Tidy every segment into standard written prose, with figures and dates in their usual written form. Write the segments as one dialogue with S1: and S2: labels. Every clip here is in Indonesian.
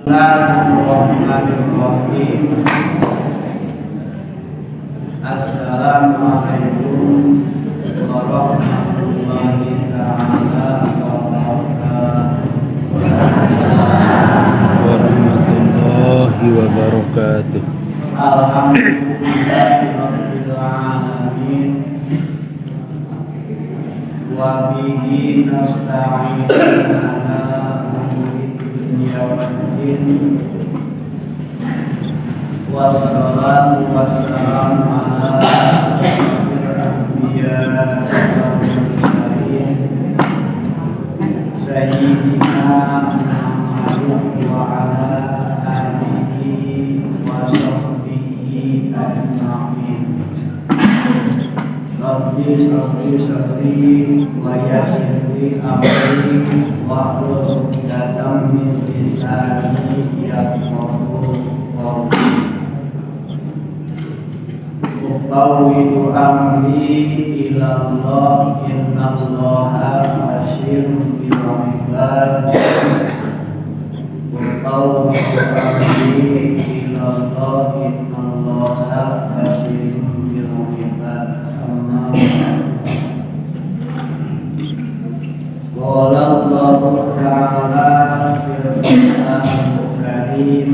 S1: Bismillahirrahmanirrahim. Assalamualaikum warahmatullahi ta'ala wabarakatuh.
S2: Warahmatullahi wabarakatuh.
S1: Alhamdulillahirabbil alamin. Wa bihi nasta'inu ala umuri dunya waddin. Wassalatu wassalamu ala asyrofil anbiya wal mursalin sayyidina Muhammad wa ala alihi wa sahbihi ajma'in. Rabbi shrah sadri wa yassir li amri wahlul 'uqdatam min lisani yafqahu qawli. Uqawwidu amri ilallah innallaha basyirun bil ibad. Uqawwidu amri ilallah innallaha basyirun bil ibad. Amma qala Allahu ta'ala fil Qur'anil Karim.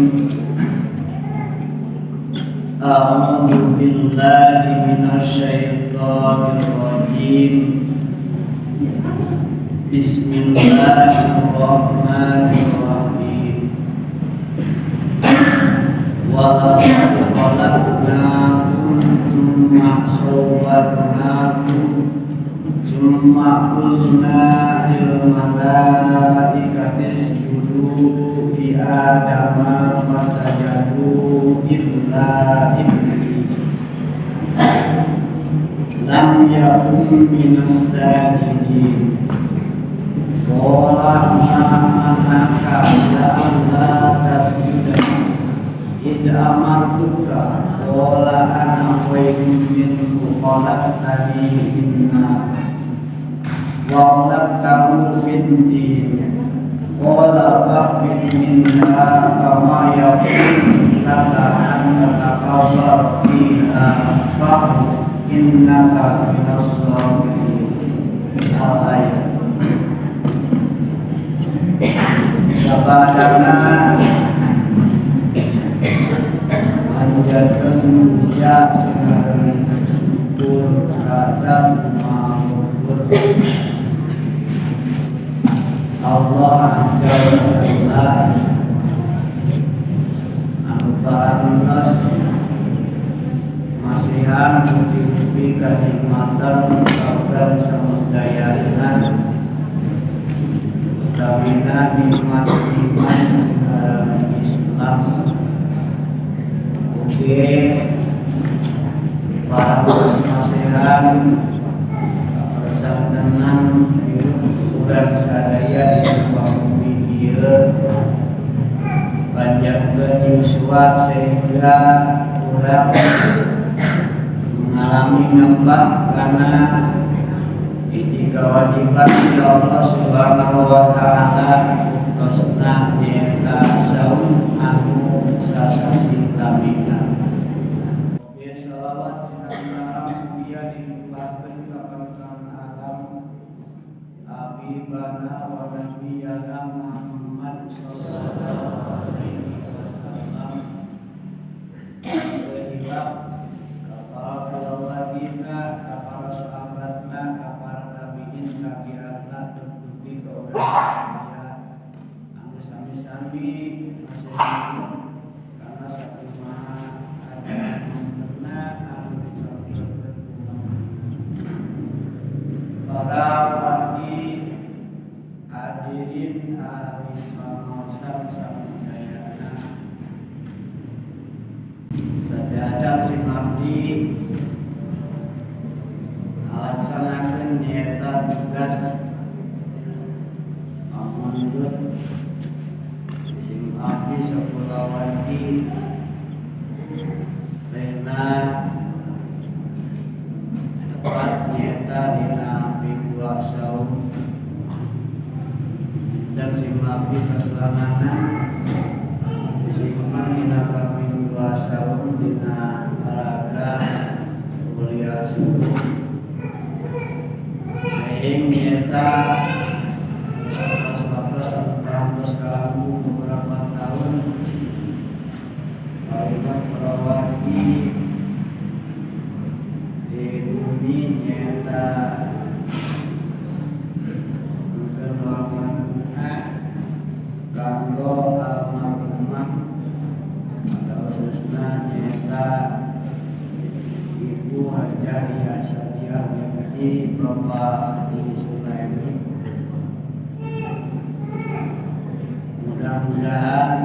S1: A'udzu billahi minasyaitonir rajim. Bismillahirrahmanirrahim. Wa laqad khalaqnakum tsumma sawwarnakum tsumma qulna lil malaikati isjudu li adama fasajadu illa iblis lam yakun minas sajidin. Qala ma manaka alla tasjuda id amartuka. Qala ana khayrun minhu khalaqtani min nar wa khalaqtahu min tin. Qala fahbit minha kama yakun laka an tatakabbar fiha fahbit innaka minas shalihin. Al-ayat. Sabadana manjatkan puja sinaran syukur kadang mahmud Allah Jalla anuparantas masihan bukti kenikmatan program samudayana utamina nikmat iman sekarang Islam. Oke, para masihan perjalanan kurang sadaya di bumi ieu panjangkeun yuswa sehingga urang mengalami ngembah karena ini kewajiban dari Allah Subhanahu wa taala tosna nyaeta saum anu sasasi tamina. Ya salawat salam biya dilimpahkeun ka panutan alam habibana wa nabiyana Muhammad sallallahu alaihi wasallam. Berhilap kapal kalawagina, kapal sahabatna, kapal tabiin, tabiatna, terbukti ke orang kaya. Anu sami-sami masih hidup karena satu maha ada yang pernah anu dicampurkan para wali hadirin ahli pengawasan samudayana. Sadadak si abdi laksanakeun nyaeta tugas amundut si abdi sakulawati rena tepat nyaeta dina minggu saum dan si abdi keselanganan saum dina araga kuliah subuh aing nyata waktu kalamu beberapa tahun kalimat perawati di bumi nyata kenorman kanggo almarhumah atau khususnya nyata Ibu Hajah Iyasadiah Binti Bapak Haji Sulaimi. Mudah-mudahan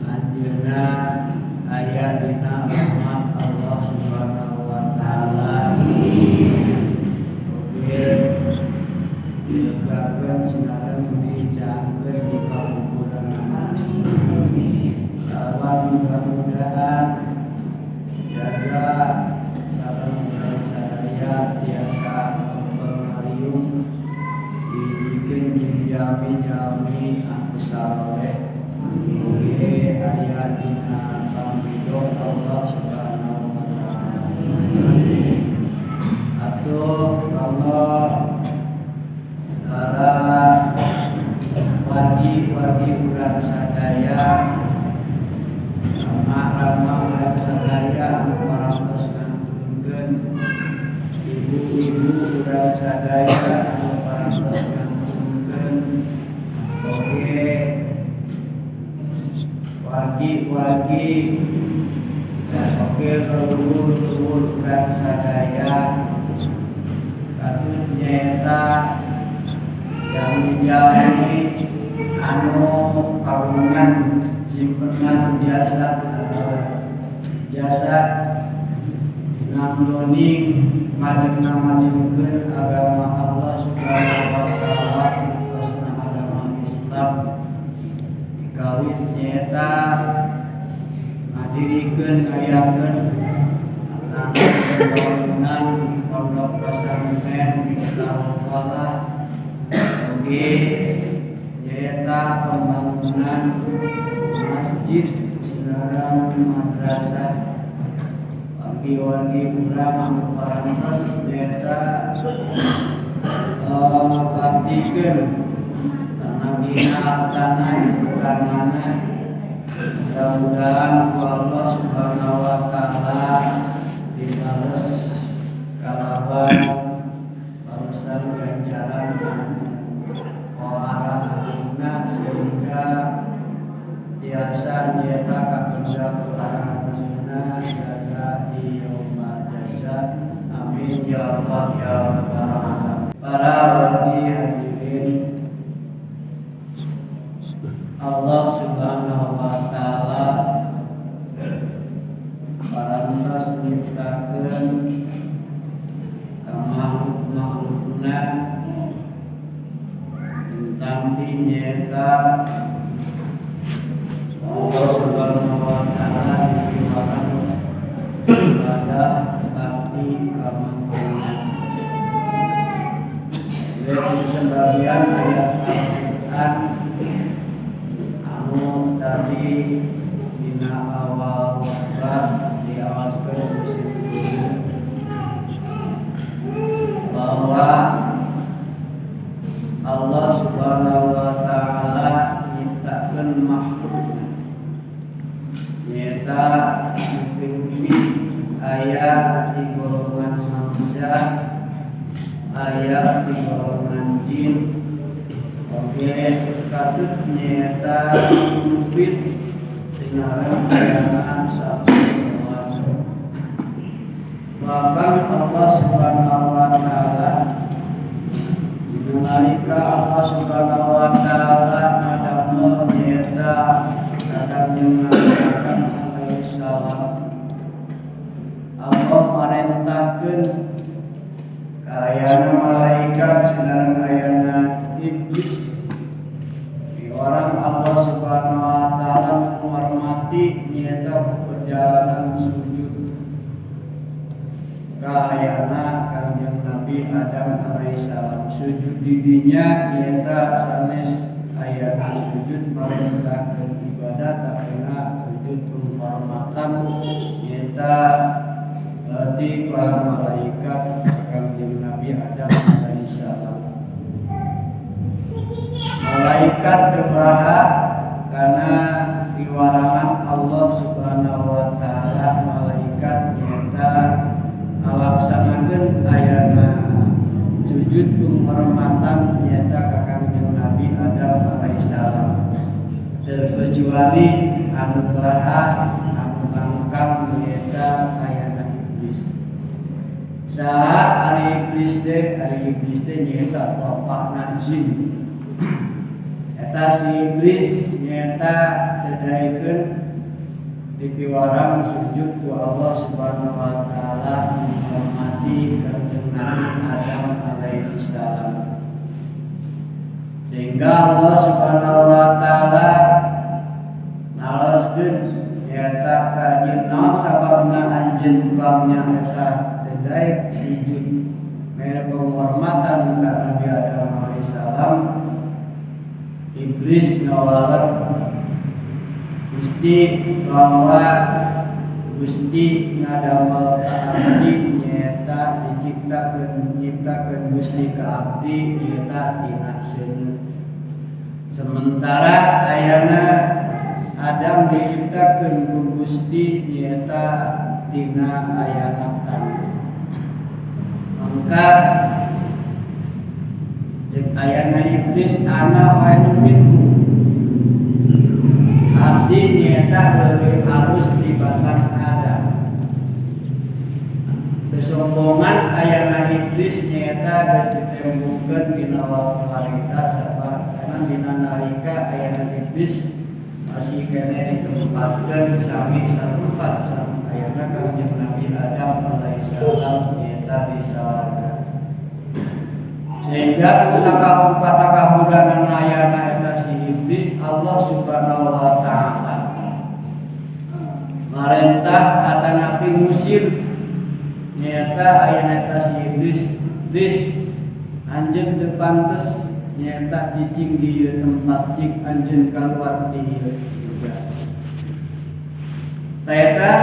S1: anjeunna aya dina rahmat Allah Subhanahu wa taala. Dilegakeun sinareun dicaangkeun di pangkuburan. Lawan mudah-mudahan jaga sareng sadaya tiasa pengariung dibikin jami-jami anu saleh mugi aya dina pangridho Allah Subhanahu wa taala. Atuh Allah para wargi-wargi urang sadaya rama-rama urang sadaya anu parantos ngangkunkeun ibu-ibu urang sadaya anu parantos ngangkunkeun oge wargi-wargi dan oge leluhur urang sadaya kados nyaeta jami-jami anu kagungan simpenan jasa nangloning majeng-majengkeun agama Allah Subhanahu wa taala khususna agama Islam dikawin nyaeta ngadirikeun ngayakeun pembangunan pondok pesantren di Kota oge nyaeta pembangunan masjid sareng madrasah wargi-wargi urang anu parantos nyaeta baktikeun tanah hartana ibutanana. Mudah-mudahan Allah Subhanahu wa taala dibales kalawan balasan ganjaran arah sehingga biasa nyata kapensa Qur'anina jaga di yaumul jaza. Amin ya Allah ya rabbal alamin. Para wargi hadirin, Allah Subhanahu wa taala parantos nyiptakeun makhluk-makhlukna tentang nyata Allah Subhanahu wa taala diberikan ibadah tapi kemampuan. Dari sebagian ayat Al-Quran anu tadi dina awal surat diawaskeun bahwa Allah Subhanahu wa taala nyiptakeun makhluk nyata bumi aya di golongan manusia, aya di golongan jin. Oke, katut nyata bukit sinareng kayangan satu langsung. Bahkan Allah Subhanahu wa taala nalika Allah Subhanahu wa taala ngadamel nyata Adam jeung Adam alaihi salam, Allah marentahkeun kayana malaikat sinareng ayana iblis di orang Allah Subhanahu wa taala menghormati nyata perjalanan sujud kayana Kanjeng Nabi Adam alaihissalam. Sujud didinya nyata sanes ayat sujud merintahkeun ibadah tapina sujud penghormatan nyata di para malaikat kanjeng Nabi Adam alaihissalam. Malaikat terbaha karena diwarangan Allah Subhanahu wa taala malaikat nyata ngalaksanakeun ayana sujud penghormatan nyata ka kanjeng Nabi Adam alaihissalam. Terkecuali anu baha anu langkang nyata ayana iblis. Saha ari iblis teh nyata bapakna jin. Eta si iblis nyata tadaikeun dipiwarang sujud ku Allah Subhanahu wa taala menghormati kanjeng Nabi Adam alaihi salam. Sehingga Allah Subhanahu wa taala nalaskeun nyata ka jin naon sababna anjeun pamnya eta tadaik sujud mere penghormatan ka Nabi Adam alaihi salam. Iblis ngawalet Gusti bahwa Gusti ngadamel ka abdi nyaeta nyiptakeun Gusti ka abdi nyaeta tina seuneu. Sementara ayana Adam diciptakeun ku Gusti nyaeta tina ayana tanah. Mangka cek ayana iblis ana wae minhu. Abdi nyata lebih halus dibanding Adam. Kesombongan ayana iblis nyata geus ditembungkeun dina waktu harita sabab karena dina nalika ayana iblis masih kene ditempatkeun sami satempat sama ayana kanjeng Nabi Adam alaihissalam nyata di sorga. Sehingga kata kabudanan ayana eta si iblis Allah Subhanahu wa taala marentah atanapi ngusir nyata ayana eta si iblis anjeun teu pantes nyata cicing di tempat cik anjeun kaluar di juga. Eta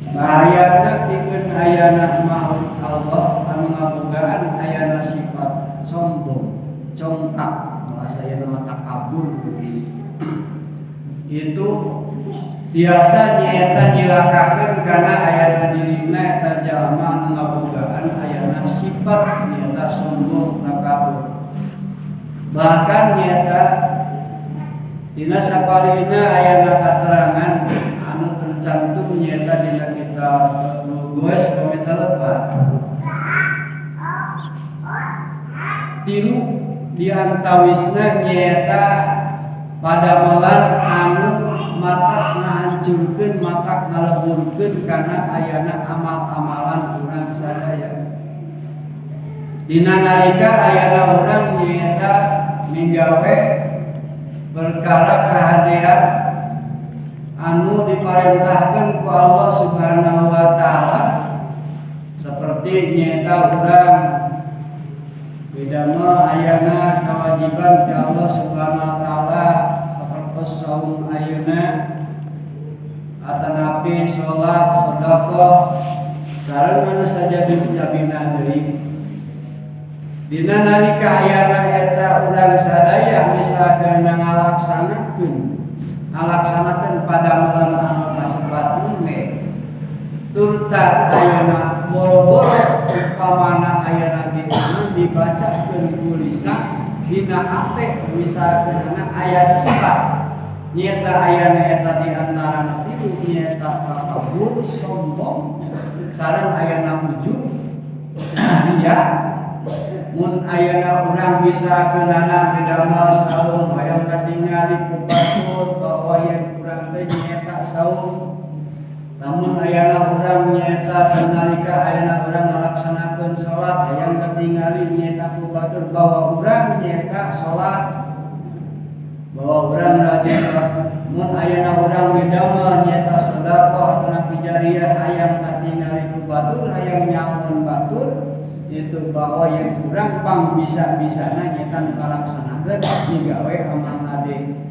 S1: bahayana pikeun ayana makhluk Allah anu ngabogaan ayana sifat sombong, congkak, bahasa nama takabur begini. Itu tiasa nyaeta nyilakakeun kana ayana dirina eta jalma anu ngabogaan ayana sifat nyaeta sombong takabur. Bahkan nyaeta dina sapalina ayana katerangan anu tercantum nyaeta dina kitab Nubuwes komentar lepat. Tilu diantawisna nyaeta padamelan anu matak ngahancurkeun matak ngaleburkeun kana ayana amal-amalan urang sadaya. Dina nalika ayana urang nyaeta minggawe perkara kahadean anu diparentahkeun ku Allah Subhanahu wa taala seperti nyaeta urang bidamel ayana kewajiban ke Allah Subhanahu wa taala sapertos saum ayeuna atanapi salat sedekah sareng mana saja dijabina deui. Dina nalika ayana eta urang sadaya misalkeun ngalaksanakeun padamelan anu kasebat mungke turta ayana boro-boro upamana ayana dibacakeun ku lisan dina ate misalkeun aya sifat nyata ayana eta di antara tilu nyata takabur sombong sareng ayana ujub dia mun ayana urang bisa keunana midamel saum hayang katingali ku batur bahwa yang urang teh nyata saum. Namun ayana urang nyata nalika ayana urang ngalaksanakeun salat hayang katingali nyata ku batur bahwa urang nyata salat bahwa urang rajin salat. Mun ayana urang midamel nyata sedekah atanapi jariyah hayang katingali ku batur hayang nyamun batur itu bahwa yang kurang pang bisa-bisana nyata melaksanakan digawe amal ade.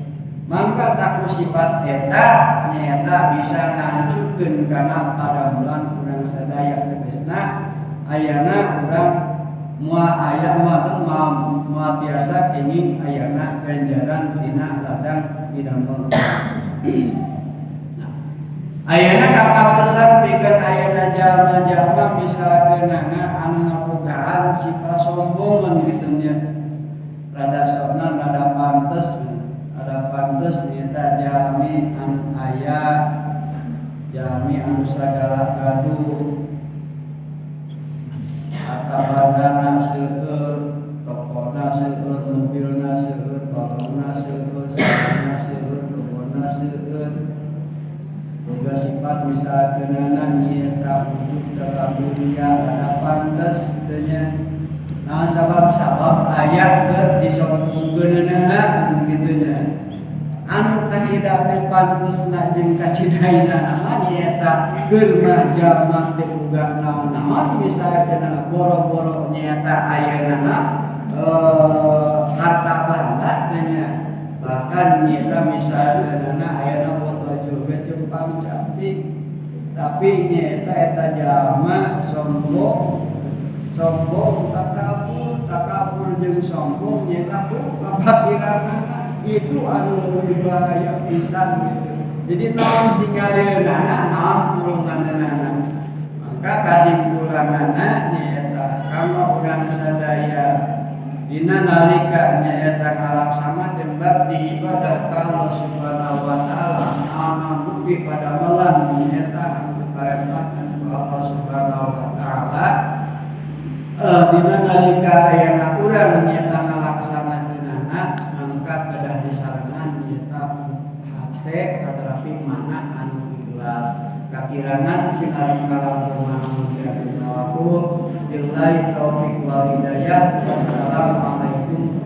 S1: Maka taku sifat eta nyata bisa ngancurkeun kana pada bulan kurang sadaya tegasna ayana urang moal aya moal tiasa kenging ayana ganjaran dina ladang didamel. Ayana kapantesan pikeun ayana jalma-jalma bisa keunana anu ngabogaan sifat sombong kitu nya. Rada sona rada pantes nyata jalmi anu aya, jalmi anu sagala gaduh. Harta seueur, tokona seueur, mobilna seueur, balona seueur, sarana seueur, kebonna seueur. Boga sifat bisa kenana nyata untuk dalam dunia ada pantas tanya. Nah sabab ayat disombongkeunana gitunya. Anu kacida teh pantesna jeung kacidaina nama nyata keur mah jalma teh boga naon-naon misalkeun boro-boro nyata ayeuna harta banda tanya. Bahkan nyata misalkeun ayeuna juga cempang cantik, tapi nyata eta jalma sombong takabur jeung sombong nyata kabakiranana itu anu bahaya pisan gitu. Jadi naon tinggalieunana naon pulunganana. Maka kasimpulanana nyata kama urang sadaya dina nalika nyaeta ngalaksana tembak di ibadah Allah Subhanahu wa taala ana bukti pada melan nyaeta anu diparentahkan ku Allah Subhanahu wa taala dina nalika ayana urang nyaeta ngalaksanakeunana mangka kedah disarengan nyaeta hate atrapi mana anu ikhlas kakirangan sinaring kalampungan mulia billahi taufiq wal hidayah. Wassalamualaikum